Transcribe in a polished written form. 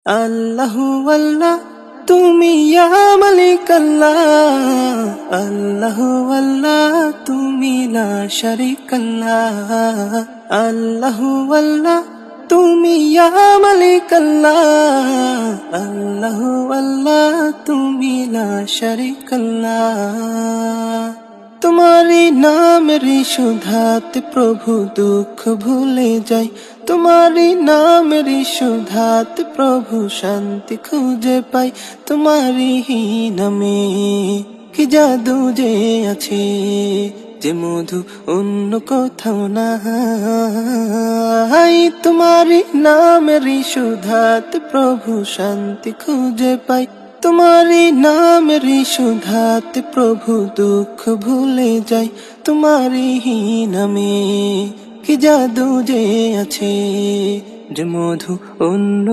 আল্লাহু আল্লাহ তুমি ইয়া মালিক আল্লাহ, আল্লাহু আল্লাহ তুমি লা শারীক আল্লাহ, আল্লাহু আল্লাহ তুমি ইয়া মালিক আল্লাহ, আল্লাহু আল্লাহ তুমি লা শারীক আল্লাহ। তোমারি নামের সুধাতে প্রভু দুঃখ ভুলে যাই, তোমারি নামের সুধাতে প্রভু শান্তি খুঁজে পাই। তোমারি নামে কি জাদু যে আছে, যে মধু অন্য কোথাও নাই। তোমারি নামের সুধাতে প্রভু শান্তি খুঁজে পাই, তোমারি নামের সুধাতে প্রভু দুঃখ ভুলে যাই। তোমারি নামে কি জাদু যে আছে, যে মধু অন্য